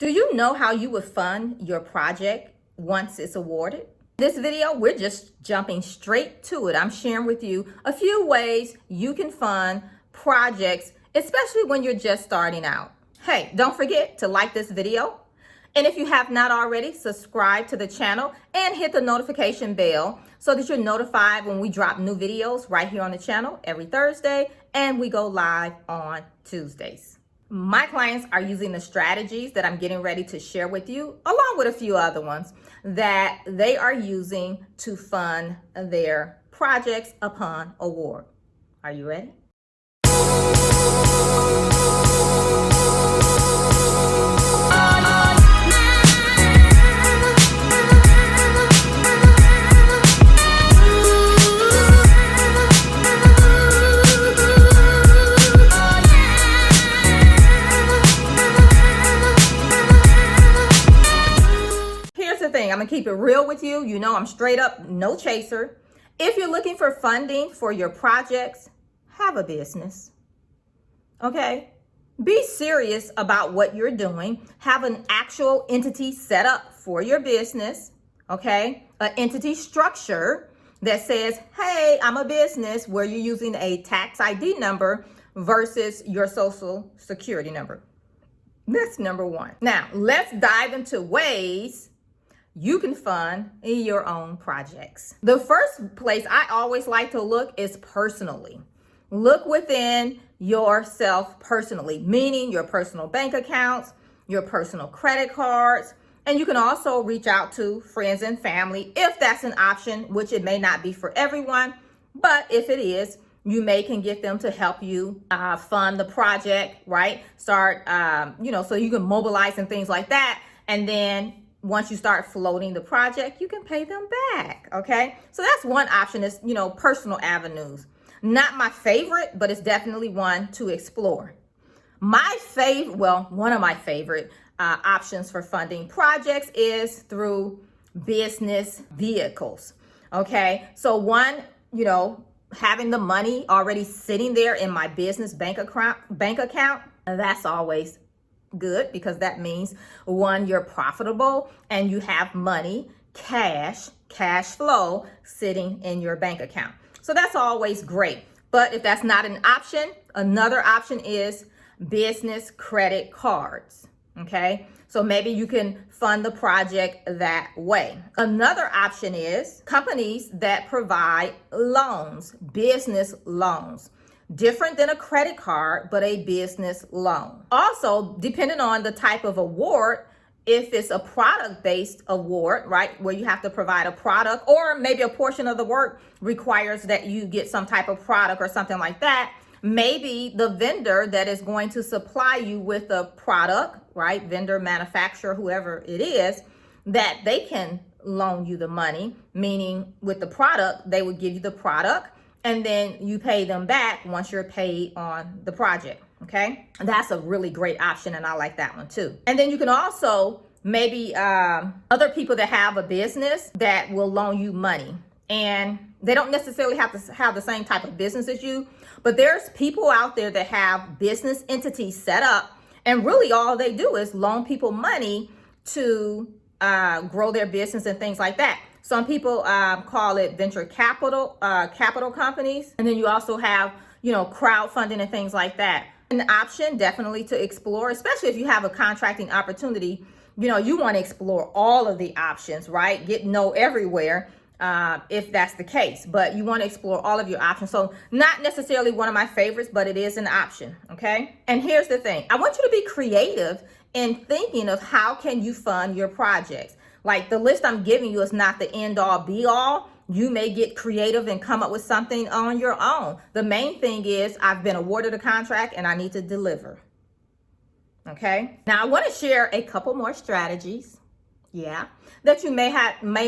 Do you know how you would fund your project once it's awarded? This video, we're just jumping straight to it. I'm sharing with you a few ways you can fund projects, especially when you're just starting out. Hey, don't forget to like this video. And if you have not already, subscribe to the channel and hit the notification bell so that you're notified when we drop new videos right here on the channel every Thursday, and we go live on Tuesdays. My clients are using the strategies that I'm getting ready to share with you, along with a few other ones that they are using to fund their projects upon award. Are you ready? I'm gonna keep it real with you. You know, I'm straight up, no chaser. If you're looking for funding for your projects, have a business. Okay? Be serious about what you're doing. Have an actual entity set up for your business. Okay? An entity structure that says, hey, I'm a business, where you're using a tax ID number versus your social security number. That's number one. Now, let's dive into ways you can fund your own projects. The first place I always like to look is personally. Look within yourself personally, meaning your personal bank accounts, your personal credit cards, and you can also reach out to friends and family if that's an option, which it may not be for everyone, but if it is, you can get them to help you fund the project, right? Start, so you can mobilize and things like that, and then once you start floating the project, you can pay them back, okay? So that's one option is, personal avenues. Not my favorite, but it's definitely one to explore. One of my favorite options for funding projects is through business vehicles, okay? So one, having the money already sitting there in my business bank account, that's always good, because that means, one, you're profitable and you have money, cash flow sitting in your bank account. So that's always great. But if that's not an option, another option is business credit cards. Okay, so maybe you can fund the project that way. Another option is companies that provide loans, business loans. Different than a credit card, but a business loan. Also, depending on the type of award, if it's a product-based award, right, where you have to provide a product, or maybe a portion of the work requires that you get some type of product or something like that, maybe the vendor that is going to supply you with the product, right, vendor, manufacturer, whoever it is, that they can loan you the money, meaning with the product, they would give you the product, and then you pay them back once you're paid on the project, okay? That's a really great option, and I like that one too. And then you can also maybe other people that have a business that will loan you money, and they don't necessarily have to have the same type of business as you, but there's people out there that have business entities set up, and really all they do is loan people money to grow their business and things like that. Some people call it venture capital companies. And then you also have, crowdfunding and things like that. An option definitely to explore, especially if you have a contracting opportunity. You want to explore all of the options, right? Get no everywhere if that's the case. But you want to explore all of your options. So not necessarily one of my favorites, but it is an option, okay? And here's the thing. I want you to be creative in thinking of how can you fund your projects. Like, the list I'm giving you is not the end all be all. You may get creative and come up with something on your own. The main thing is I've been awarded a contract and I need to deliver. Okay. Now I want to share a couple more strategies. Yeah. That you may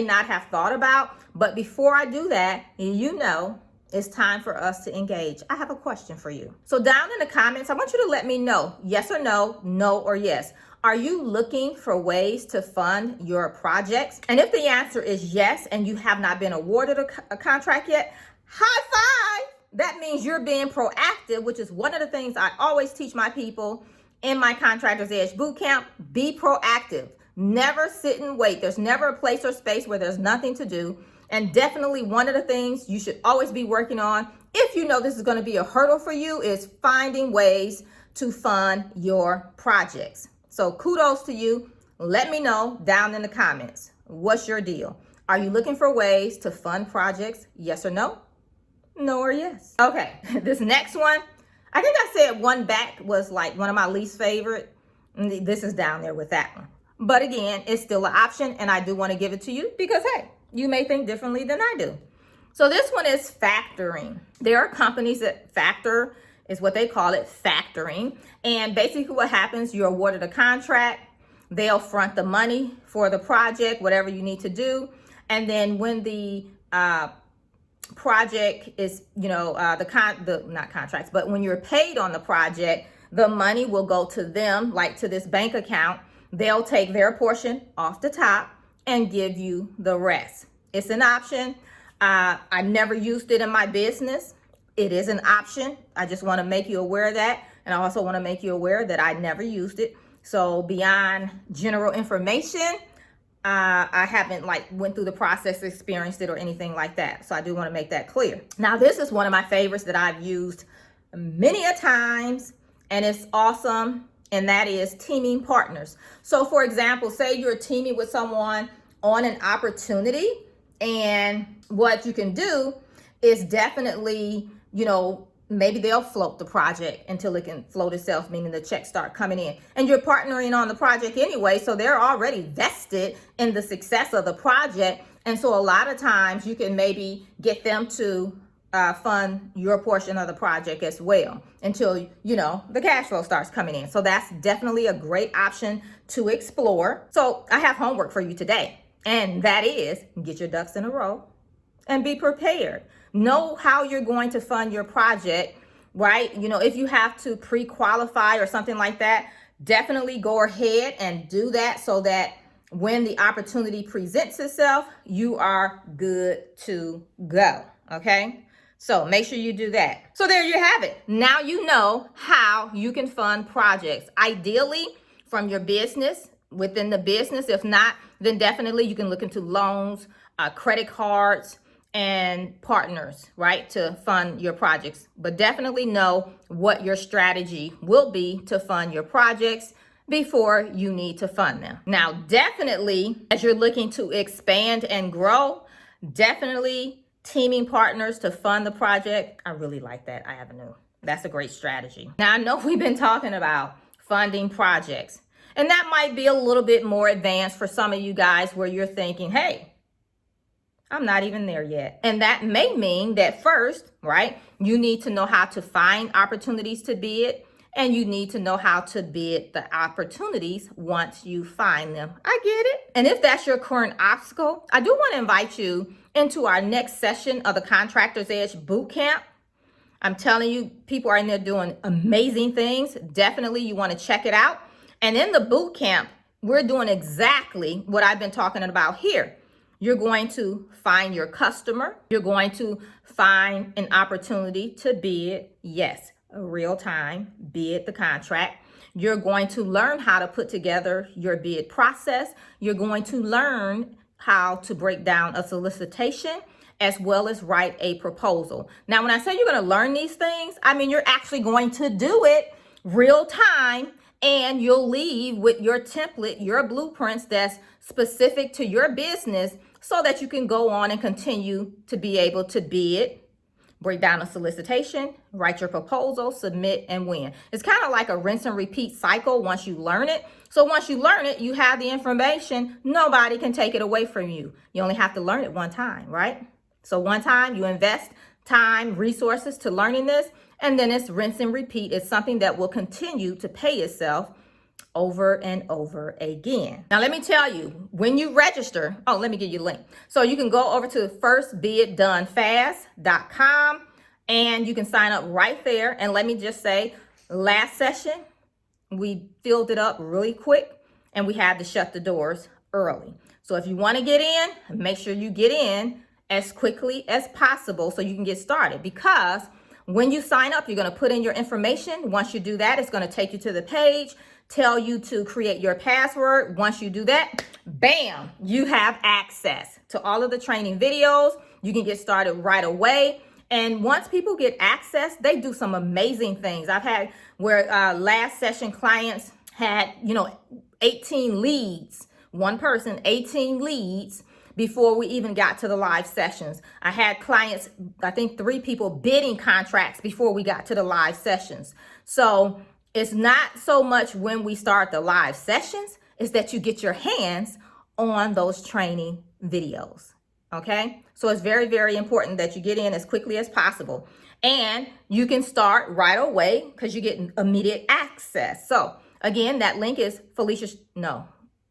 not have thought about. But before I do that, it's time for us to engage. I have a question for you. So down in the comments, I want you to let me know, yes or no or yes. Are you looking for ways to fund your projects? And if the answer is yes, and you have not been awarded a contract yet, high five. That means you're being proactive, which is one of the things I always teach my people in my Contractors Edge Bootcamp. Be proactive. Never sit and wait. There's never a place or space where there's nothing to do. And definitely one of the things you should always be working on, if you know this is going to be a hurdle for you, is finding ways to fund your projects. So kudos to you. Let me know down in the comments. What's your deal? Are you looking for ways to fund projects? Yes or no? No or yes? Okay, this next one, I think I said one back was like one of my least favorite. This is down there with that one. But again, it's still an option, and I do want to give it to you because, hey, you may think differently than I do. So this one is factoring. There are companies that factor, is what they call it, factoring. And basically what happens, you're awarded a contract, they'll front the money for the project, whatever you need to do. And then when the project is, not contracts, but when you're paid on the project, the money will go to them, like to this bank account. They'll take their portion off the top and give you the rest. It's an option. I never used it in my business. It is an option. I just want to make you aware of that. And I also want to make you aware that I never used it. So beyond general information, I haven't went through the process, experienced it, or anything like that. So I do want to make that clear. Now, this is one of my favorites that I've used many a times, and it's awesome. And that is teaming partners. So for example, say you're teaming with someone on an opportunity, and what you can do is definitely, maybe they'll float the project until it can float itself, meaning the checks start coming in. And you're partnering on the project anyway, so they're already vested in the success of the project. And so a lot of times you can maybe get them to fund your portion of the project as well until, the cash flow starts coming in. So that's definitely a great option to explore. So I have homework for you today, and that is get your ducks in a row and be prepared. Know how you're going to fund your project, right? If you have to pre-qualify or something like that, definitely go ahead and do that so that when the opportunity presents itself, you are good to go, okay? So make sure you do that. So there you have it. Now you know how you can fund projects. Ideally from your business, within the business. If not, then definitely you can look into loans, credit cards, and partners, right, to fund your projects. But definitely know what your strategy will be to fund your projects before you need to fund them. Now, definitely, as you're looking to expand and grow, definitely teaming partners to fund the project. I really like that. I have a new. That's a great strategy. Now, I know we've been talking about funding projects, and that might be a little bit more advanced for some of you guys where you're thinking, hey, I'm not even there yet. And that may mean that first, right, you need to know how to find opportunities to bid, and you need to know how to bid the opportunities once you find them. I get it. And if that's your current obstacle, I do want to invite you into our next session of the Contractors Edge Bootcamp. I'm telling you, people are in there doing amazing things. Definitely you want to check it out. And in the bootcamp, we're doing exactly what I've been talking about here. You're going to find your customer. You're going to find an opportunity to bid, yes, real time, bid the contract. You're going to learn how to put together your bid process. You're going to learn how to break down a solicitation as well as write a proposal. Now, when I say you're going to learn these things, I mean you're actually going to do it real time, and you'll leave with your template, your blueprints that's specific to your business, so that you can go on and continue to be able to bid, break down a solicitation, write your proposal, submit, and win. It's kind of like a rinse and repeat cycle once you learn it. So once you learn it, you have the information. Nobody can take it away from you. You only have to learn it one time, right? So one time you invest time, resources to learning this, and then it's rinse and repeat. It's something that will continue to pay itself over and over again. Now, let me tell you, when you register, let me give you a link. So you can go over to firstbiddonefast.com and you can sign up right there. And let me just say, last session, we filled it up really quick and we had to shut the doors early. So if you want to get in, make sure you get in as quickly as possible so you can get started, because When you sign up, you're going to put in your information. Once you do that, it's going to take you to the page, tell you to create your password. Once you do that, bam, you have access to all of the training videos. You can get started right away. And once people get access, they do some amazing things. I've had where last session clients had, 18 leads, one person, 18 leads before we even got to the live sessions. I had clients, I think 3 people bidding contracts before we got to the live sessions. So it's not so much when we start the live sessions, it's that you get your hands on those training videos. Okay, so it's very, very important that you get in as quickly as possible. And you can start right away because you get immediate access. So again, that link is the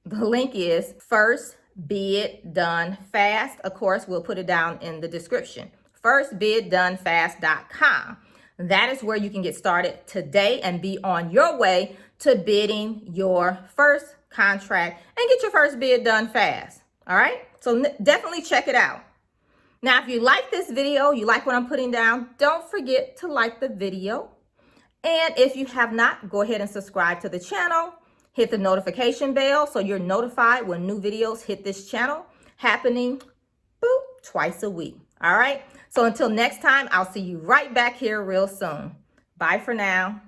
link is First Bid Done Fast. Of course, we'll put it down in the description. firstbiddonefast.com. That is where you can get started today and be on your way to bidding your first contract and get your first bid done fast. All right, so definitely check it out. Now, if you like this video, you like what I'm putting down, don't forget to like the video. And if you have not, go ahead and subscribe to the channel. Hit the notification bell so you're notified when new videos hit this channel, happening twice a week. All right, so until next time, I'll see you right back here real soon. Bye for now.